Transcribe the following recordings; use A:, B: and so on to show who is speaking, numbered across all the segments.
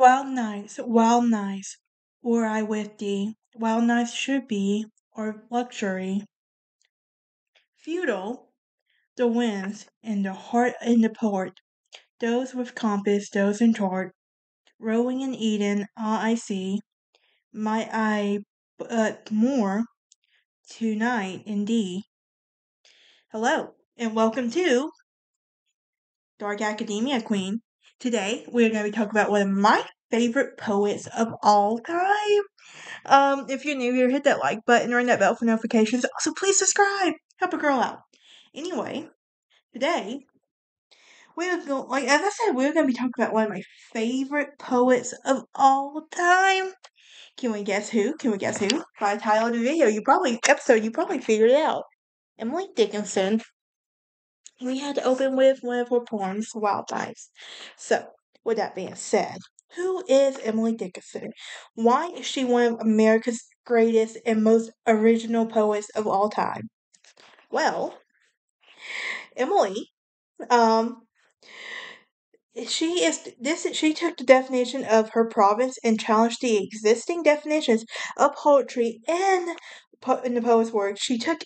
A: Wild nights, were I with thee, wild nights should be, or luxury. Feudal, the winds, and the heart in the port, those with compass, those in chart, rowing in Eden, ah I see, might I but more to-night in thee. Hello, and welcome to Dark Academia Queen. Today, we're going to be talking about one of my favorite poets of all time. If you're new here, hit that like button, ring that bell for notifications. Also, please subscribe. Help a girl out. Anyway, today we're going, like as I said, we're going to be talking about one of my favorite poets of all time. Can we guess who? Can we guess who? By the title of the video, you probably figured it out. Emily Dickinson. We had to open with one of her poems, Wild Nights. So, with that being said, who is Emily Dickinson? Why is she one of America's greatest and most original poets of all time? Well, Emily, um, she took the definition of her province and challenged the existing definitions of poetry in the poet's work. She took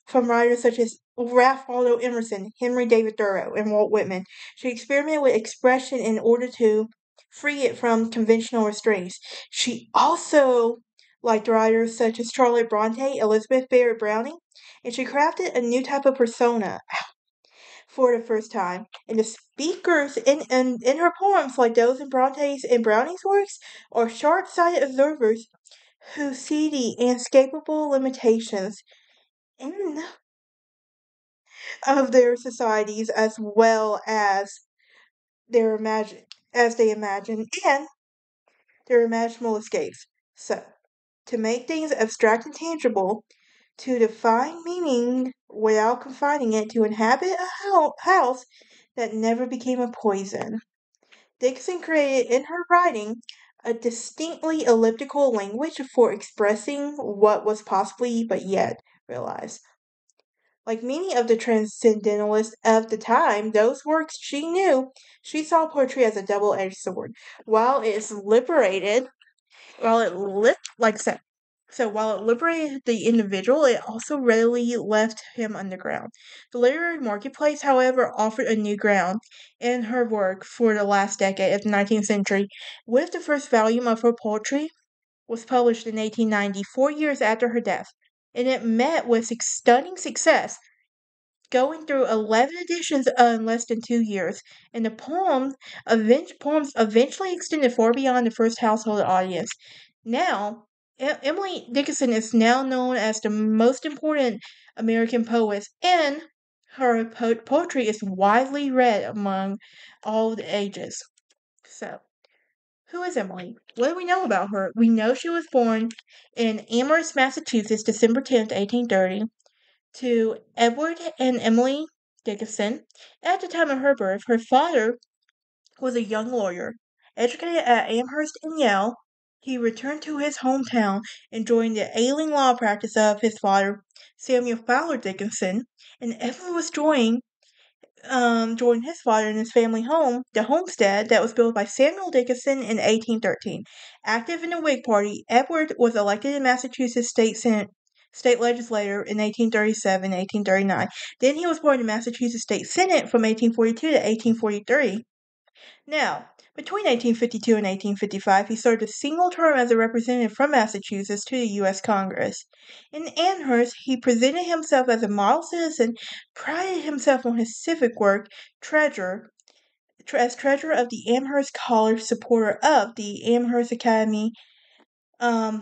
A: from writers such as Ralph Waldo Emerson, Henry David Thoreau, and Walt Whitman. She experimented with expression in order to free it from conventional restraints. She also liked writers such as Charlotte Bronte, Elizabeth Barrett Browning, and she crafted a new type of persona for the first time. And the speakers in her poems, like those in Bronte's and Browning's works, are short-sighted observers who see the inescapable limitations in of their societies as well as they imagine and their imaginable escapes. So, to make things abstract and tangible, to define meaning without confining it to inhabit a house that never became a poison. Dickinson created in her writing a distinctly elliptical language for expressing what was possibly but yet realized. Like many of the transcendentalists of the time, those works she knew, she saw poetry as a double-edged sword. While it's liberated, while it lit like so while it liberated the individual, it also readily left him underground. The literary marketplace, however, offered a new ground in her work for the last decade of the 19th century. With the first volume of her poetry was published in 1890, 4 years after her death, and it met with stunning success, going through 11 editions in less than 2 years, and the poems eventually extended far beyond the first household audience. Now, Emily Dickinson is now known as the most important American poet, and her poetry is widely read among all the ages. So, who is Emily? What do we know about her? We know she was born in Amherst, Massachusetts, December 10th, 1830, to Edward and Emily Dickinson. At the time of her birth, her father was a young lawyer. Educated at Amherst and Yale, he returned to his hometown and joined the ailing law practice of his father, Samuel Fowler Dickinson, and Edward was joined his father in his family home, the homestead that was built by Samuel Dickinson in 1813. Active in the Whig Party, Edward was elected in Massachusetts state legislator in 1837 1839. Then he was part of the Massachusetts State Senate from 1842 to 1843. Now, between 1852 and 1855, he served a single term as a representative from Massachusetts to the U.S. Congress. In Amherst, he presented himself as a model citizen, prided himself on his civic work, as treasurer of the Amherst College, supporter of the Amherst Academy,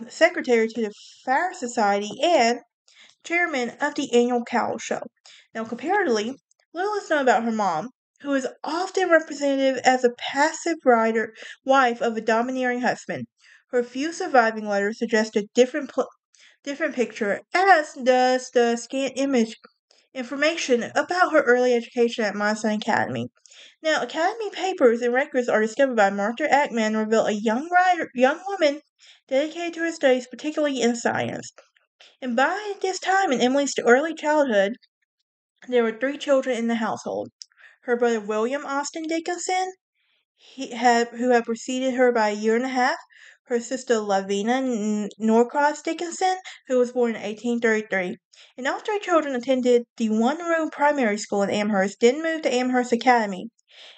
A: secretary to the Fire Society, and chairman of the annual Cow Show. Now, comparatively, little is known about her mom, who is often represented as a passive wife of a domineering husband. Her few surviving letters suggest a different picture, as does the scant information about her early education at Monson Academy. Now, Academy papers and records are discovered by Martha Ackman reveal a young woman dedicated to her studies, particularly in science. And by this time in Emily's early childhood, there were 3 children in the household. Her brother William Austin Dickinson, who had preceded her by a year and a half, her sister Lavina Norcross Dickinson, who was born in 1833. And all three children attended the one-room primary school in Amherst, then moved to Amherst Academy,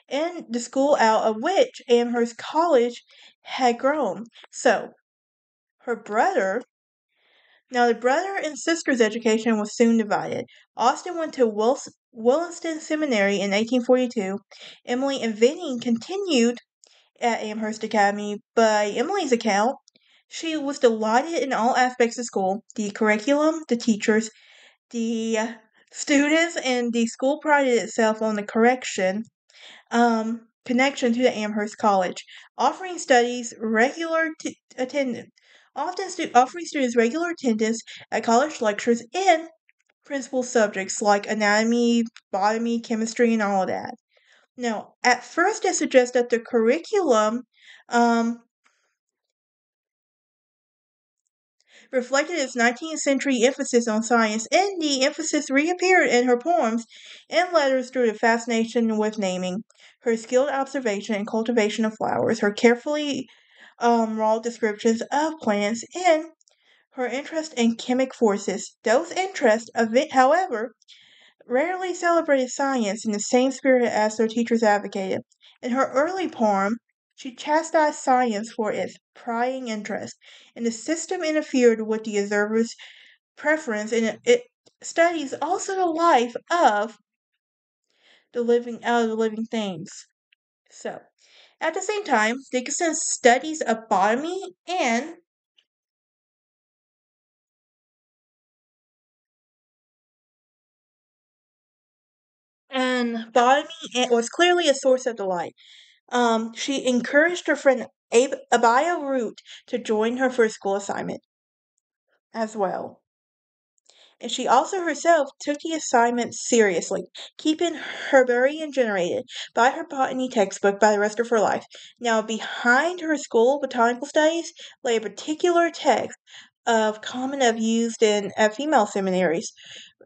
A: and the school out of which Amherst College had grown. So, her brother now, the brother and sister's education was soon divided. Austin went to Williston Seminary in 1842. Emily and Vinnie continued at Amherst Academy. By Emily's account, she was delighted in all aspects of school: the curriculum, the teachers, the students, and the school prided itself on the connection to the Amherst College, offering studies regular attendance, offering students regular attendance at college lectures in principal subjects like anatomy, botany, chemistry, and all of that. Now, at first, it suggests that the curriculum um, reflected its 19th century emphasis on science, and the emphasis reappeared in her poems and letters through the fascination with naming, her skilled observation and cultivation of flowers, her carefully raw descriptions of plants, and her interest in chemic forces. Those interests, however, rarely celebrated science in the same spirit as their teachers advocated. In her early poem, she chastised science for its prying interest, and the system interfered with the observer's preference, and it studies also the life of the living things. So, at the same time, Dickinson's studies of botany and botany was clearly a source of delight. She encouraged her friend Abaya Root to join her for a school assignment as well. And she also herself took the assignment seriously, keeping herbarium generated by her botany textbook by the rest of her life. Now, behind her school botanical studies lay a particular text of common of used in at female seminaries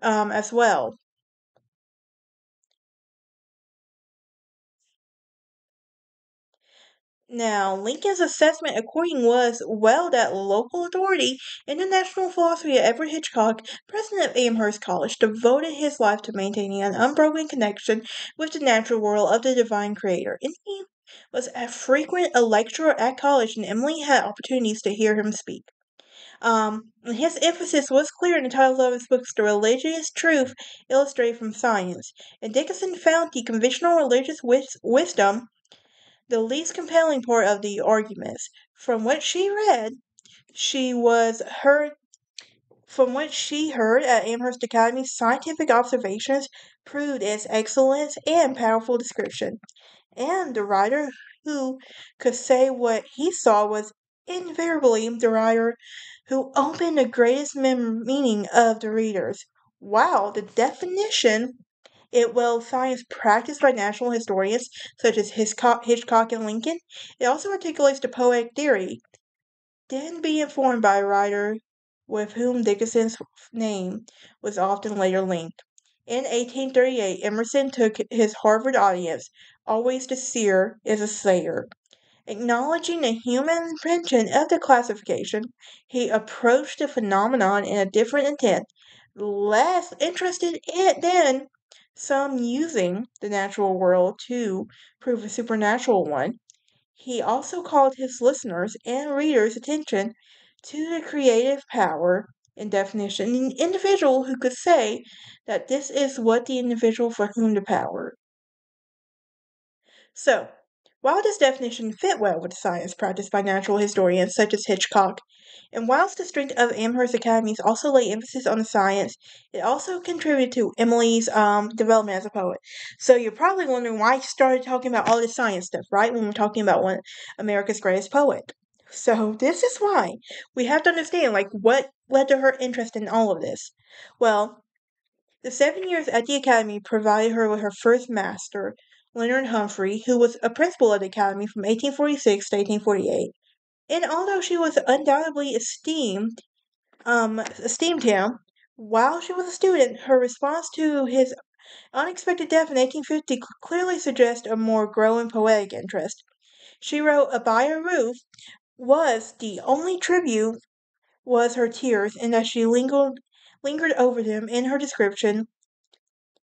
A: as well. Now, Lincoln's assessment according was, well, that local authority in the national philosophy of Everett Hitchcock, president of Amherst College, devoted his life to maintaining an unbroken connection with the natural world of the divine creator. And he was a frequent lecturer at college, and Emily had opportunities to hear him speak. And his emphasis was clear in the titles of his books, The Religious Truth Illustrated from Science. And Dickinson found the conventional religious wisdom the least compelling part of the arguments. From what she read, she was heard from what she heard at Amherst Academy, scientific observations proved its excellence and powerful description. And the writer who could say what he saw was invariably the writer who opened the greatest meaning of the readers. Wow, the definition science practiced by national historians such as Hitchcock and Lincoln. It also articulates the poetic theory, then be informed by a writer with whom Dickinson's name was often later linked. In 1838, Emerson took his Harvard audience, always the seer is a sayer. Acknowledging the human intention of the classification, he approached the phenomenon in a different intent, less interested than some using the natural world to prove a supernatural one. He also called his listeners' and readers' attention to the creative power and definition, an individual who could say that this is what the individual for whom the power. So, while this definition fit well with the science practiced by natural historians such as Hitchcock, and whilst the strength of Amherst Academies also lay emphasis on the science, it also contributed to Emily's development as a poet. So you're probably wondering why I started talking about all this science stuff, right? When we're talking about one America's greatest poet. So this is why we have to understand, like, what led to her interest in all of this. Well, the 7 years at the Academy provided her with her first master, Leonard Humphrey, who was a principal at the Academy from 1846 to 1848. And although she was undoubtedly esteemed him, while she was a student, her response to his Unexpected Death in 1850 clearly suggests a more growing poetic interest. She wrote, "A by a roof was the only tribute was her tears, and as she lingered over them in her description,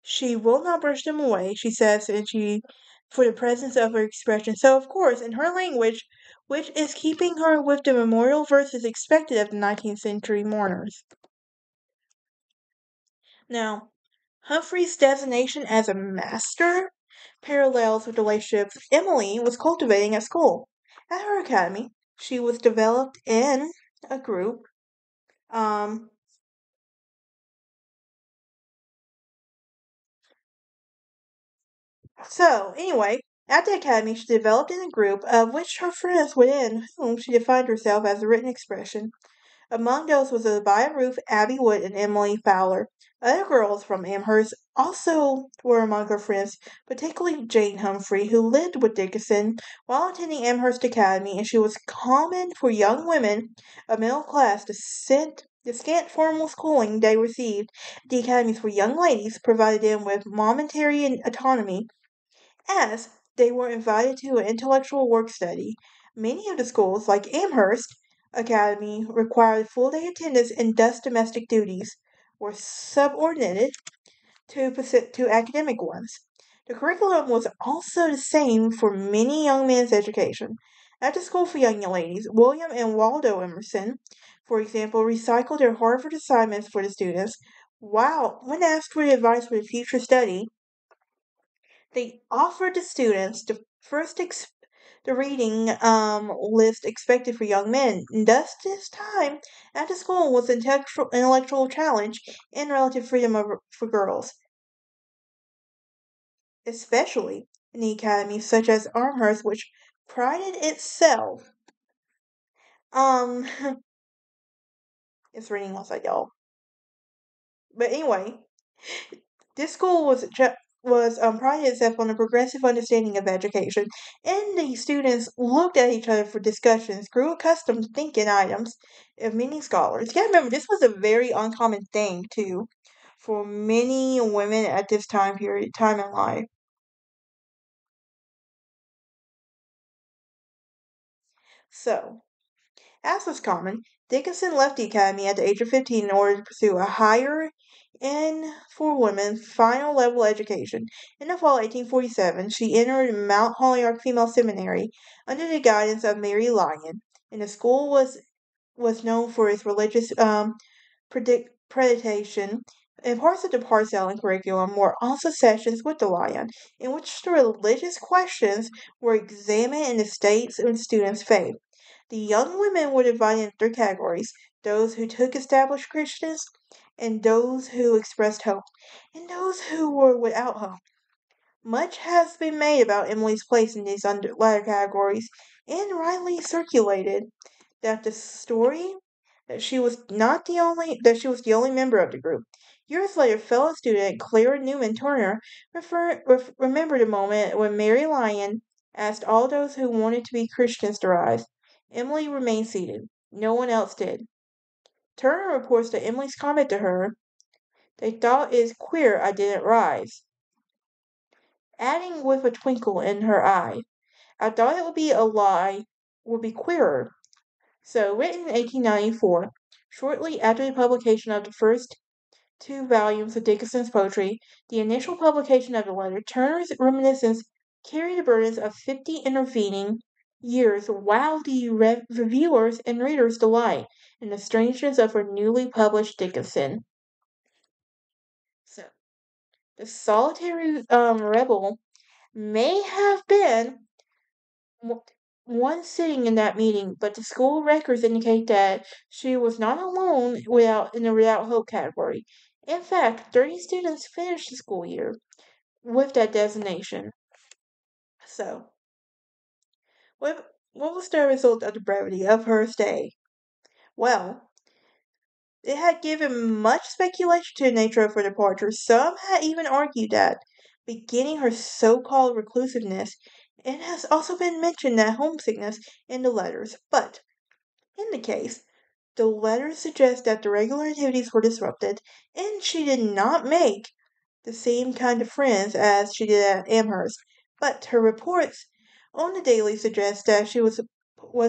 A: she will not brush them away," she says, and she for the presence of her expression. So of course, in her language, which is keeping her with the memorial verses expected of the 19th century mourners. Now, Humphrey's designation as a master parallels with the relationships Emily was cultivating at school. At her academy, she was developed in a group. Um, so, anyway, at the academy, she developed in a group of which her friends within whom she defined herself as a written expression. Among those was Abia Ruth, Abby Wood, and Emily Fowler. Other girls from Amherst also were among her friends, particularly Jane Humphrey, who lived with Dickinson while attending Amherst Academy, and she was common for young women of middle class to send the scant formal schooling they received at the academies for young ladies provided them with momentary autonomy as they were invited to an intellectual work study. Many of the schools, like Amherst Academy, required full day attendance and thus domestic duties were subordinated to academic ones. The curriculum was also the same for many young men's education. At the School for Young Ladies, William and Waldo Emerson, for example, recycled their Harvard assignments for the students, while when asked for advice for the future study, they offered the students the reading list expected for young men. Thus, this time at the school was an intellectual challenge and relative freedom for girls, especially in the academies such as Amherst, which prided itself. Um, it's raining outside, y'all. But anyway, this school was prided itself on a progressive understanding of education, and the students looked at each other for discussions, grew accustomed to thinking items of many scholars. You gotta remember, this was a very uncommon thing too for many women at this time in life. So, as was common, Dickinson left the academy at the age of 15 in order to pursue a higher and for women final level education. In the fall of 1847, she entered Mount Holyoke Female Seminary under the guidance of Mary Lyon, and the school was known for its religious predation. And parts of the Parcel curriculum were also sessions with the Lion, in which the religious questions were examined in the states and students' faith. The young women were divided into three categories: those who took established Christians, and those who expressed hope, and those who were without hope. Much has been made about Emily's place in these latter categories, and rightly circulated that the story that she was the only member of the group. Years later, fellow student Clara Newman Turner remembered a moment when Mary Lyon asked all those who wanted to be Christians to rise. Emily remained seated. No one else did. Turner reports that Emily's comment to her, "They thought it's queer I didn't rise," adding with a twinkle in her eye, "I thought it would be a lie, would be queerer." So, written in 1894, shortly after the publication of the first two volumes of Dickinson's poetry, the initial publication of the letter, Turner's reminiscence carried the burdens of 50 intervening years, while the reviewers and readers delight in the strangeness of her newly published Dickinson. So, the solitary rebel may have been one sitting in that meeting, but the school records indicate that she was not alone in the without hope category. In fact, 30 students finished the school year with that designation. So, what was the result of the brevity of her stay? Well, it had given much speculation to the nature of her departure. Some had even argued that, beginning her so-called reclusiveness, it has also been mentioned that homesickness in the letters. But in the case, the letters suggest that the regular activities were disrupted, and she did not make the same kind of friends as she did at Amherst, but her reports on the daily suggest that she was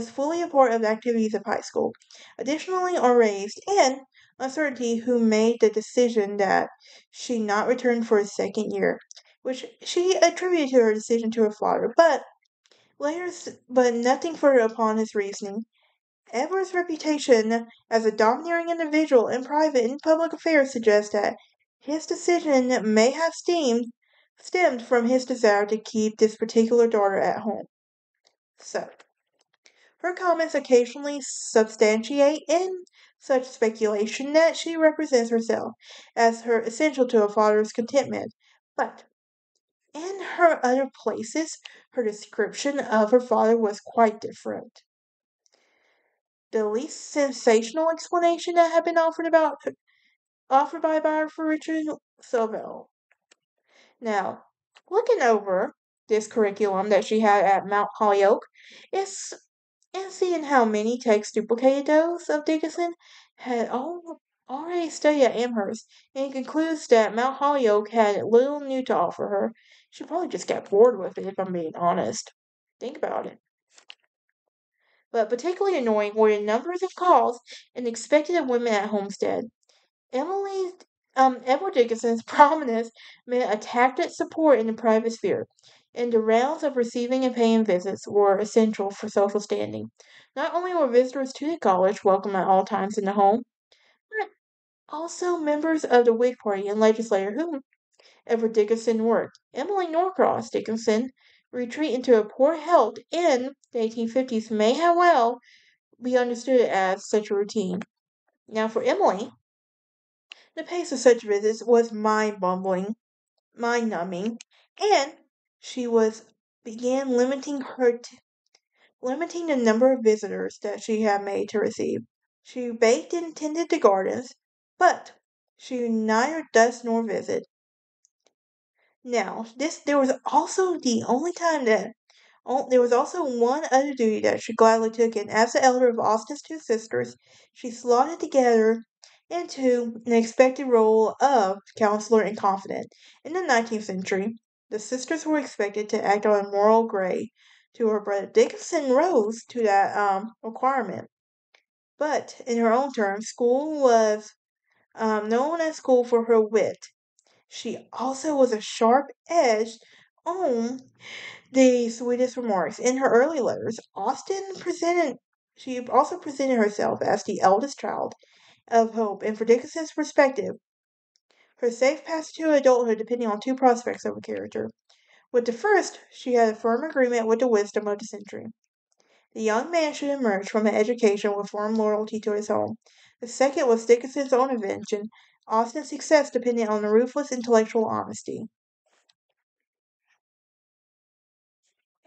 A: fully a part of the activities of high school. Additionally, are raised and uncertainty who made the decision that she not return for a second year, which she attributed to her decision to her father, but nothing further upon his reasoning. Edward's reputation as a domineering individual in private and public affairs suggests that his decision may have stemmed from his desire to keep this particular daughter at home. So, her comments occasionally substantiate in such speculation that she represents herself as her essential to her father's contentment. But in her other places, her description of her father was quite different. The least sensational explanation that had been offered by biographer Richard Saville. Now, looking over this curriculum that she had at Mount Holyoke, is and seeing how many texts duplicated those of Dickinson had already studied at Amherst, and he concludes that Mount Holyoke had little new to offer her. She probably just got bored with it, if I'm being honest. Think about it. But particularly annoying were the numbers of calls and expected of women at Homestead. Emily, Edward Dickinson's prominence meant a tacit support in the private sphere, and the rounds of receiving and paying visits were essential for social standing. Not only were visitors to the college welcome at all times in the home, but also members of the Whig Party and legislators whom Edward Dickinson worked. Emily Norcross Dickinson retreat into a poor health in the 1850s may have well be understood as such a routine. Now, for Emily, the pace of such visits was mind-numbing, and she was began limiting the number of visitors that she had made to receive. She baked and tended the gardens, but she neither dust nor visit. Now, this there was also the only time that there was also one other duty that she gladly took, and as the elder of Austin's two sisters, she slotted together into an expected role of counselor and confidant. In the 19th century, the sisters were expected to act on a moral grade to her brother. Dickinson rose to that requirement, but in her own terms, school was known as school for her wit. She also was a sharp edged on the sweetest remarks. In her early letters, she also presented herself as the eldest child of hope, and for Dickinson's perspective, her safe passage to adulthood depending on two prospects of her character. With the first, she had a firm agreement with the wisdom of the century. The young man should emerge from an education with firm loyalty to his home. The second was Dickinson's own invention. Austin's success depended on the ruthless intellectual honesty.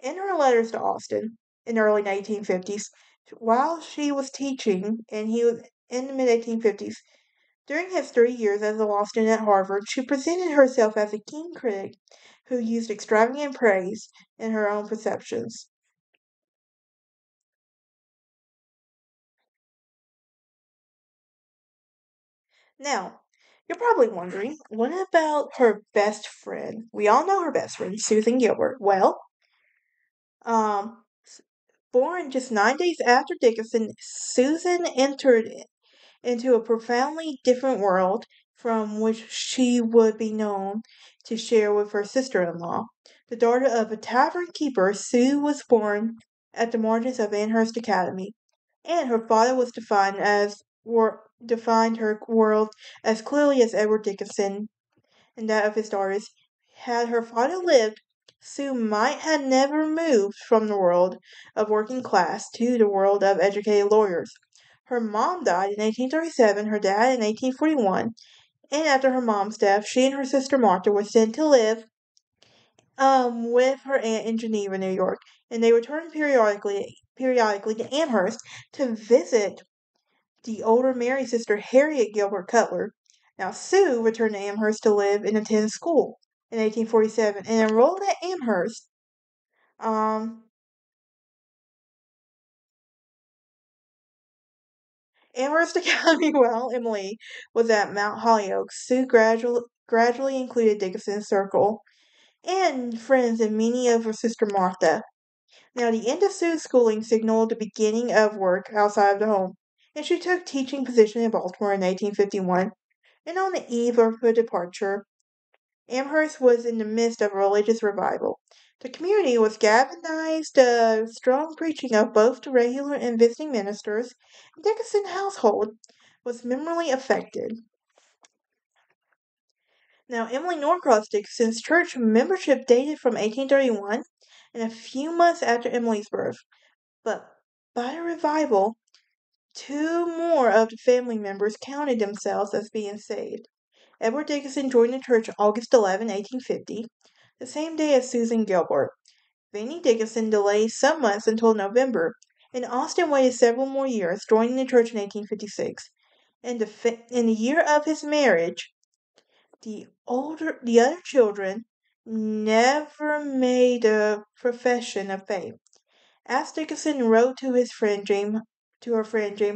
A: In her letters to Austin in the early 1950s, while she was teaching and he was in the mid 1850s, during his 3 years as a law student at Harvard, she presented herself as a keen critic who used extravagant praise in her own perceptions. Now, you're probably wondering, what about her best friend? We all know her best friend, Susan Gilbert. Well, um, born just 9 days after Dickinson, Susan entered into a profoundly different world from which she would be known to share with her sister in law. The daughter of a tavern keeper, Sue was born at the margins of Amherst Academy, and her father was defined her world as clearly as Edward Dickinson and that of his daughters. Had her father lived, Sue might have never moved from the world of working class to the world of educated lawyers. Her mom died in 1837, her dad in 1841, and after her mom's death, she and her sister Martha were sent to live with her aunt in Geneva, New York, and they returned periodically to Amherst to visit the older married sister Harriet Gilbert Cutler. Now, Sue returned to Amherst to live and attend school in 1847 and enrolled at Um, Amherst Academy while Emily was at Mount Holyoke. Sue gradually included Dickinson's circle and friends and many of her sister Martha. Now, the end of Sue's schooling signaled the beginning of work outside of the home, and she took teaching position in Baltimore in 1851. And on the eve of her departure, Amherst was in the midst of a religious revival. The community was galvanized, strong preaching of both the regular and visiting ministers. The Dickinson household was memorially affected. Now, Emily Norcross Dickinson's church membership dated from 1831 and a few months after Emily's birth. But by the revival, two more of the family members counted themselves as being saved. Edward Dickinson joined the church August 11, 1850, the same day as Susan Gilbert. Fanny Dickinson delayed some months until November, and Austin waited several more years, joining the church in 1856. In the year of his marriage, the other children never made a profession of faith. As Dickinson wrote to her friend James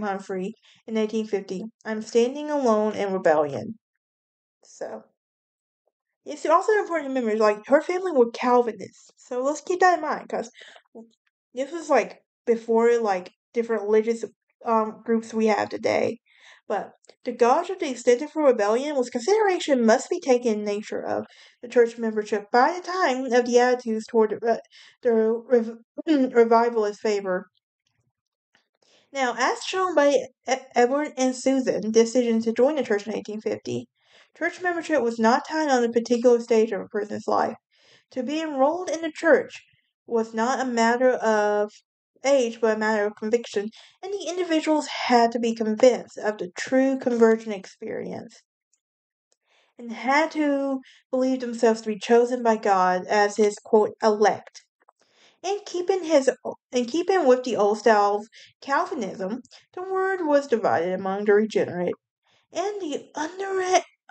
A: Humphrey in 1850, "I'm standing alone in rebellion." So it's also important to remember, like, her family were Calvinists, so let's keep that in mind, because this was like before like different religious groups we have today. But the gauge of the extent of her rebellion was consideration must be taken in nature of the church membership by the time of the attitudes toward the revivalist favor. Now, as shown by Edward and Susan's decision to join the church in 1850, church membership was not tied on a particular stage of a person's life. To be enrolled in the church was not a matter of age, but a matter of conviction, and the individuals had to be convinced of the true conversion experience and had to believe themselves to be chosen by God as his quote elect. In keeping with the old style of Calvinism, the word was divided among the regenerate and the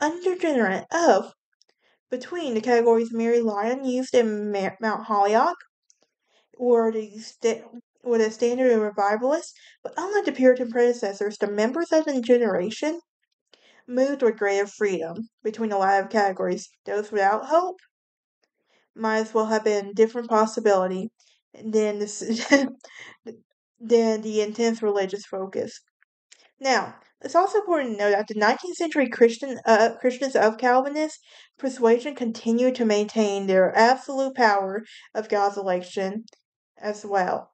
A: unregenerate of between the categories Mary Lyon used in Mount Holyoke or the standard of revivalists, but unlike the Puritan predecessors, the members of the generation moved with greater freedom between the latter categories. Those without hope might as well have been a different possibility than than the intense religious focus. Now, it's also important to know that the 19th century Christians of Calvinist persuasion continued to maintain their absolute power of God's election as well.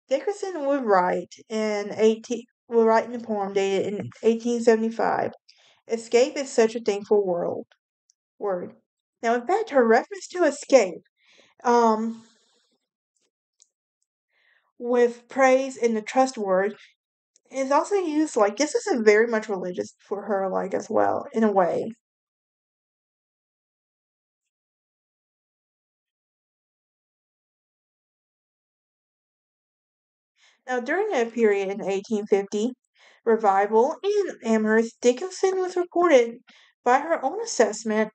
A: Dickinson would write in a poem dated in 1875. Escape is such a thankful word. Now, in fact, her reference to escape, um, with praise in the trust word, is also used like this is a very much religious for her, like as well, in a way. Now, during that period in 1850 revival in Amherst, Dickinson was reported by her own assessment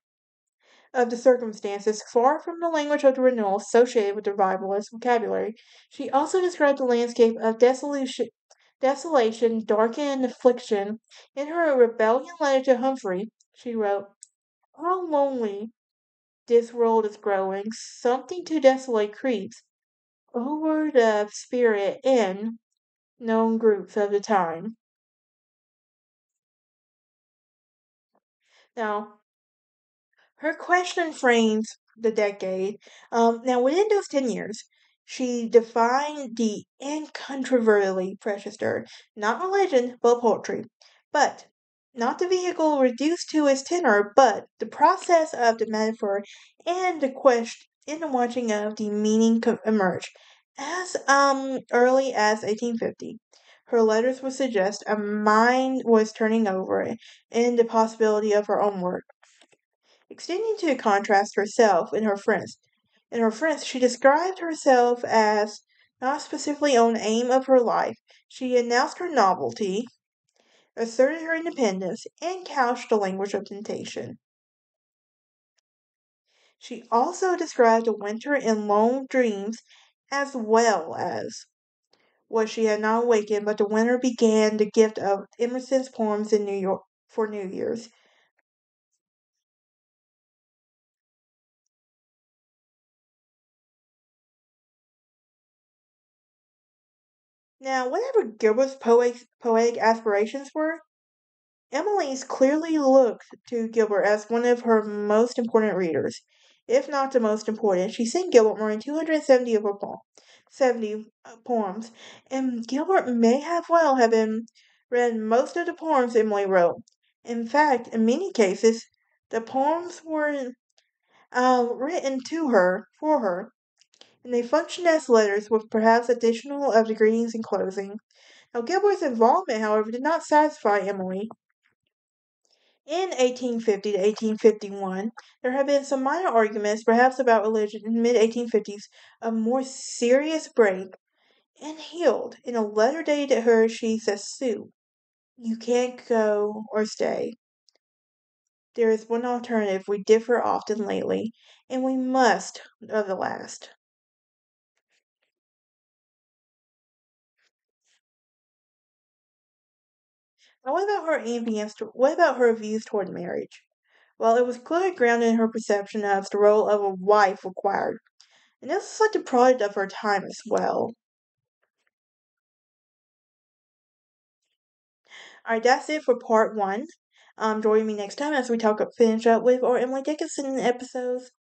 A: of the circumstances far from the language of the renewal associated with the revivalist vocabulary. She also described the landscape of desolation, darkened and affliction. In her rebellion letter to Humphrey, she wrote, "How lonely this world is growing, something too desolate creeps over the spirit in known groups of the time." Now, her question frames the decade. Now, within those 10 years, she defined the incontrovertibly precious dirt, not religion, but poetry. But not the vehicle reduced to its tenor, but the process of the metaphor and the question in the watching of the meaning emerge. As early as 1850, her letters would suggest a mind was turning over and the possibility of her own work. Extending to contrast herself and her friends. In her friends, she described herself as not specifically on the aim of her life. She announced her novelty, asserted her independence, and couched the language of temptation. She also described the winter in lone dreams as well as what she had not awakened, but the winter began the gift of Emerson's poems in New York for New Year's. Now, whatever Gilbert's poetic aspirations were, Emily's clearly looked to Gilbert as one of her most important readers, if not the most important. She sent Gilbert more than 270 of her 70 poems, and Gilbert may have well have been read most of the poems Emily wrote. In fact, in many cases, the poems were written to her, for her, and they functioned as letters with perhaps additional of the greetings and closing. Now, Gilbert's involvement, however, did not satisfy Emily. In 1850 to 1851, there have been some minor arguments, perhaps about religion. In the mid 1850s, a more serious break and healed. In a letter dated to her, she says, Sue, you can't go or stay. There is one alternative. We differ often lately, and we must of the last. Now, what about her views toward marriage? Well, it was clearly grounded in her perception of the role of a wife required. And this is such a product of her time as well. Alright, that's it for part one. Join me next time as we finish up with our Emily Dickinson episodes.